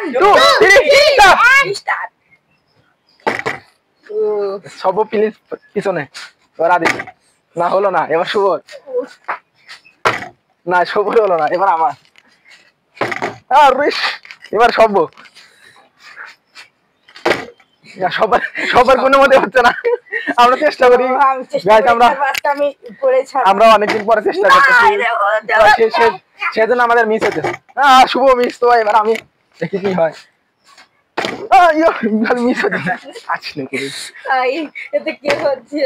1 2 3 start সব please পিছনে এবার আদিল না হলো না এবার শুভ না শুভ হলো না এবার আমার আরে এবার সব সবার সবার কোনো মতে হচ্ছে না আমরা চেষ্টা করি গাইস আমরা অনেকদিন পরে চেষ্টা করতেছি সেজন্য আমাদের মিস হচ্ছে শুভ মিস তো এবার আমি দেখি কি হয় মিস হচ্ছে আসলে এতে কি হচ্ছে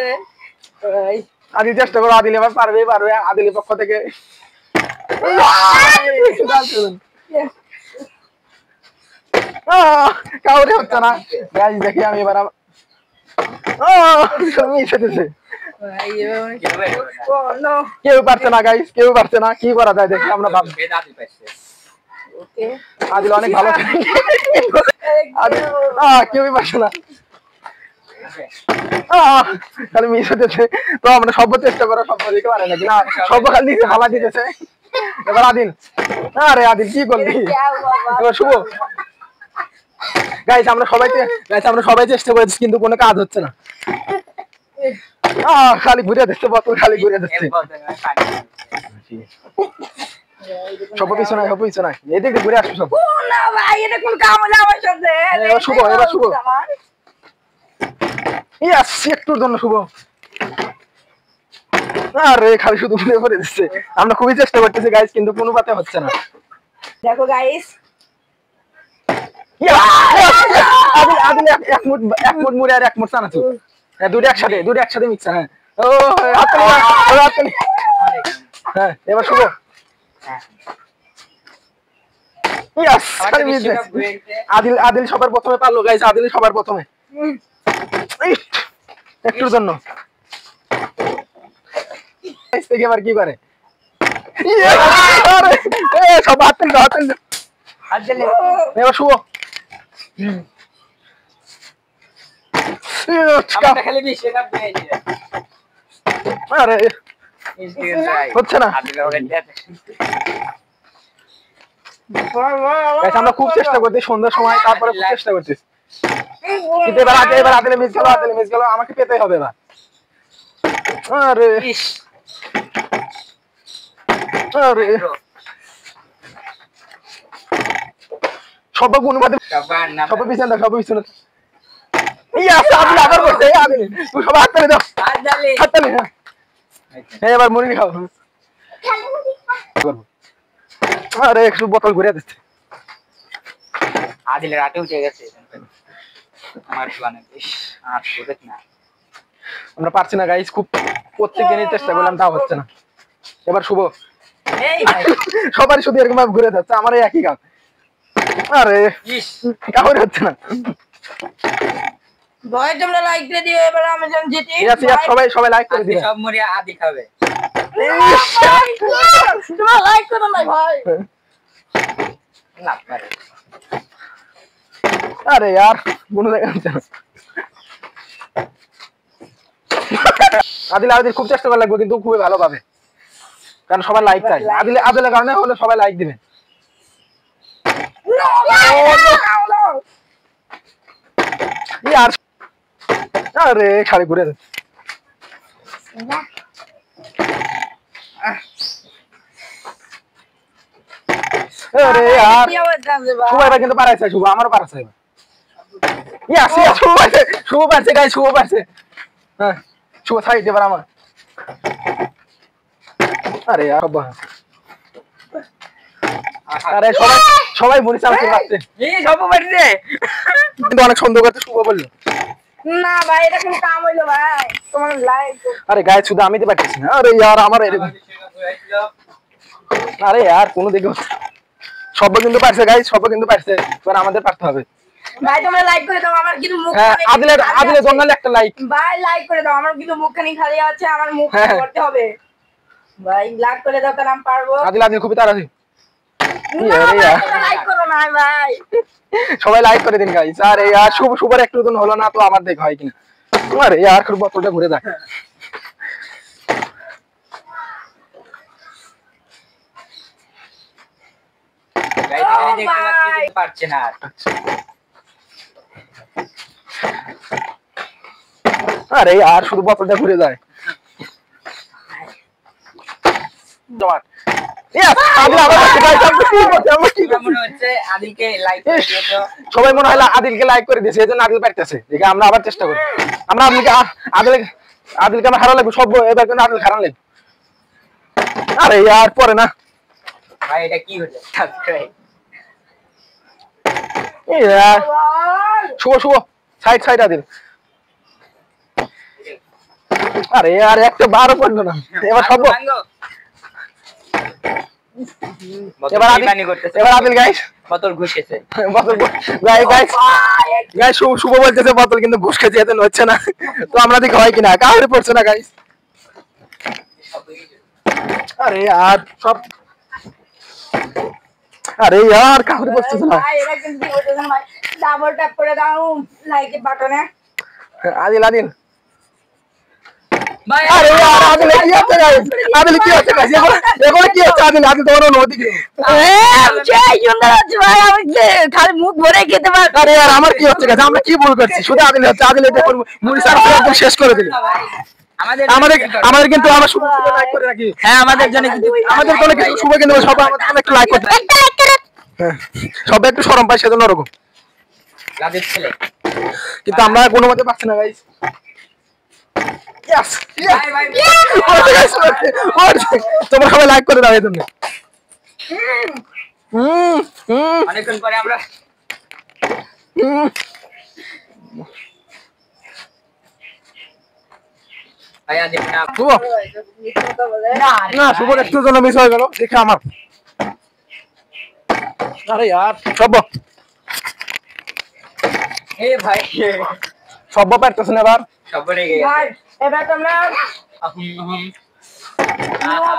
আদিল চেষ্টা করো আদিল এবার পারবে আদিলের পক্ষ থেকে কাউরে হচ্ছে না গাইস দেখি আমি এবার মিস হচ্ছে কেউ পারছে না গাইস কেউ পারছে না কি করা যায় দেখি আমরা ভাবছি আদিল অনেক ভালো কেউই পারছে না খালি মিস হতেছে তো আমরা সব চেষ্টা করা সব দিতে পারে নাকি না সব খালি দিতে ভালো দিতেছে এবার আদিল আরে আদিল কি করলি এবার শুভ গাইস আমরা সবাই চেষ্টা করেছি কিন্তু কোনো কাজ হচ্ছে না খালি ঘুরে দিচ্ছে বোতল খালি ঘুরে দিচ্ছে সব পিছনে নাই এদিকে ঘুরে আসো সব না ভাই এটা কোন কাম হলো আমার সাথে এবার শুভ ইয়াস একটুর জন্য শুভ আরে খালি শুধু ঘুরে ঘুরে দিচ্ছে আমরা খুবই চেষ্টা করতেছি গাইস কিন্তু কোনো পাতে হচ্ছে না দেখো গাইস আদিল এক মুঠ মুড়ে আর এক মুঠ চানাচুর দুটো একসাথে মিক্সার হ্যাঁ ও হাততালি হ্যাঁ এবার শুভ ইয়াস আদিল সবার প্রথমে পারলো গাইস আদিল সবার প্রথমে একটুর জন্য এবার কি করে সব হাততালি এবার শুভ আরে হচ্ছে না আমরা খুব চেষ্টা করছি সন্ধ্যার সময় তারপরে খুব চেষ্টা করছি এবার আদিলে মিস গেল আমাকে পেতে হবে এবার আরে আরে সব অনুবাদে সব পিছনে আবার বসে আদিল তুই সব হাততালি দাও হাততালি হ্যাঁ এবার মুড়ি খাও আরে একটু বোতল ঘুরে দিচ্ছে আদিলের রাতে উঠে গেছে আমার প্ল্যানে আর বুঝত না আমরা পারছি না গাইস খুব প্রত্যেক দিনই চেষ্টা করলাম তাও হচ্ছে না এবার শুভ সবারই শুধু এরকম ভাবে ঘুরে যাচ্ছে আমার একই কাজ আরে কাউরে হচ্ছে না ভাই তোমরা লাইক দিয়ে দিও এবার আমি যেন জিতি সবাই লাইক করে দিও সব মরিয়া আদি খাবে তোমরা লাইক করো না ভাই না পারে আরে यार কোনো দেখা যাচ্ছে না আদিল খুব চেষ্টা করা লাগবে কিন্তু খুবই ভালো পাবে কারণ সবাই লাইক চাই আদিলের কারণে হলে সবাই লাইক দিবেন यार আরে খালি ঘুরে যাচ্ছে আরে यार শুভ কিন্তু পারাইছে শুভ আমারও পারাইছে ইয়াস শুভ পারছে গাইস শুভ পারছে হ্যাঁ শুভ সাইড এবার আমার আরে यार বাবা আরে সবাই মনে চাচ্ছে পাচ্ছে সব পারছে কিন্তু অনেক সুন্দর করতে শুভ বললো না ভাই এটা কোন কাম হইলো ভাই তোমার লাইক আরে গাইস শুধু আমি তো পারতেছি না আরে यार আমার আরে यार কোন দিকে সব কিন্তু পারছে গাইস সব কিন্তু পারছে এবার আমাদের পারতে হবে ভাই তোমরা লাইক করে দাও আমার কিন্তু মুখ আদিলের জন্য একটা লাইক ভাই লাইক করে দাও আমার কিন্তু মুখখানি খালি আছে আমার মুখ করতে হবে ভাই লাইক করে দাও তাহলে আমি পারবো আদিল খুবই তাড়াতাড়ি লাইক করো না ভাই সবাই লাইক করে দিন গাইস আরে यार শুভর একটু দিন হলো না তো আমার দেখ হয় কিনা আরে यार খুব বোতলটা ঘুরে দেখ গাইস এখানে দেখতে পাচ্ছি কিন্তু পারছে না আর। আরে আর শুধু বোতলটা ঘুরে যায়। তোমার মনে হচ্ছে আদিলকে লাইক করে দিয়েছো। সবাই মনে হয় আদিলকে লাইক করে দিয়েছে, এজন্য আদিল পারতেছে। দেখে আমরা আবার চেষ্টা করি। আমরা আদিলকে আমরা হারা লাগবে সব, এবার কিন্তু আদিল হারান লাগবে। আরে यार পরে না ভাই এটা কি হলো? সাবস্ক্রাইব এই यार শুভ সাইড আদিল। আরে यार একটা বারও পড়লো না। এবার সব এবার আদিল গাইস বোতল ঘুষেছে। বোতল গাইস শুভ বলতেছে বোতল কিন্তু ঘুষ খেতে যেতে হচ্ছে না। তো আমরা দেখি হয় কিনা, কাউরে পড়ছে না গাইস। আরে यार সব আরে यार কাউরে পড়ছে না ভাই এটা কিন্তু কি হচ্ছে ভাই, ডাবল ট্যাপ করে দাও লাইকের বাটনে। আদিল ভাই আরে यार আদিল কি হচ্ছে গাইস? আদিল কি হচ্ছে গাইস? এগুলো কি হচ্ছে? আদিল তোমার ওদিকে সেই সুন্দর আছে ভাই, আমি খালি মুখ ভরে খেতে পারি। আরে यार আমার কি হচ্ছে গাইস? আমরা কি ভুল করছি? শুধু আদিল হচ্ছে, আদিল এটা মুড়ি সার একদম শেষ করে দিল। আমাদের কিন্তু আমরা শুভ লাইক করে রাখি। হ্যাঁ আমাদের জন্য কিন্তু আমাদের কোনো কিছু শুভ কিন্তু সবাই আমাদের একটু লাইক করতে, হ্যাঁ সবাই একটু শরম পায় সেজন্য ওরকম। লাভের ছেলে কিন্তু আমরা কোনো মতে পাচ্ছি না গাইস। ভাই তোমরা সবাই লাইক করে দাও এই জন্য। অনেকক্ষণ পরে আমরা ভাই আদিল না শুভ না শুভ একটু জন্য মিস হয়ে গেল দেখে আমার। আরে यार সব ভাই সব পারতেছ না এবার। সব রেগে গেছে। ভাই এবার তোমরা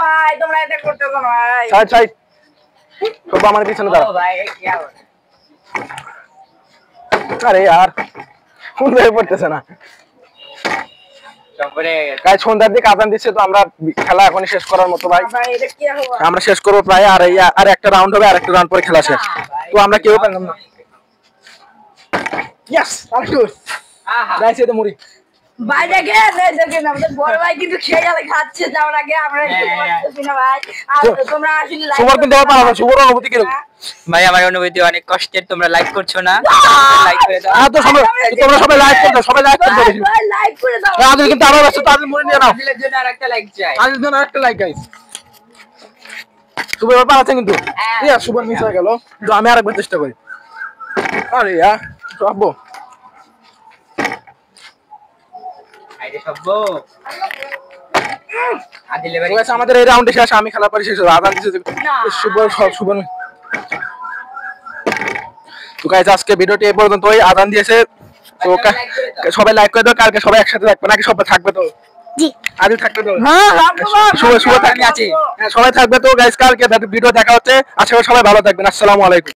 ভাই তোমরা এটা করতেছো না ভাই। সাইড সব আমার পিছনে দাঁড়া। ও ভাই কি হবে? আরে यार সুন্দর পড়তেছে না সব রেগে গেছে। গাইস। সন্ধ্যার দিকে আজান দিচ্ছে, তো আমরা খেলা এখনই শেষ করার মতো ভাই। ভাই এটা কি হবে? আমরা শেষ করবো প্রায়, আর একটা রাউন্ড হবে, আর একটা রাউন্ড পরে খেলা শেষ। তো আমরা কেউ পারলাম না। ইয়েস আরেকটু গাইস এই তো মুড়ি। ভাই দেখেন আমাদের বড় ভাই কিন্তু খেয়ে যাবে, খাচ্ছে যাওয়ার আগে আমরা খেতে পারতেছি না ভাই। আর তোমরা আসলে লাইক সুবর কিন্তু আবার পারবে। সুবর অনুভূতি কিরকম? ভাই আমার অনুভূতি অনেক কষ্টের, তোমরা লাইক করছো না। লাইক করে দাও। তো তোমরা সবাই লাইক করো, সবাই লাইক করো। ভাই লাইক করে দাও। আদিল কিন্তু আবার আসছে, তো আদিল মুড়ি নিয়ে নাও। আদিলের জন্য আরেকটা লাইক চাই। আদিল জন্য একটা লাইক গাইস। সুবর ব্যাপার আছে কিন্তু ইয়া সুবর মিস হয়ে গেল, তো আমি আরেকবার চেষ্টা করি। আরে यार সব আইরে সব আদিলের বাড়ি গাইস আমাদের এই রাউন্ডে শেষ। আমি খেলা পরে শেষ হবে, আজান দিছে। সুবর সুবর তো গাইস আজকে ভিডিওটি এই পর্যন্তই। আজান দিয়েছে, তো সবাই লাইক করে দাও। কালকে সবাই একসাথে থাকবে নাকি সবাই থাকবে? তো জি আদিল থাকবে তো? হ্যাঁ শুভ থাকবে, আছি। হ্যাঁ সবাই থাকবে। তো গাইস কালকে ভিডিও দেখা হচ্ছে। আশা করি সবাই ভালো থাকবেন। আসসালামু আলাইকুম।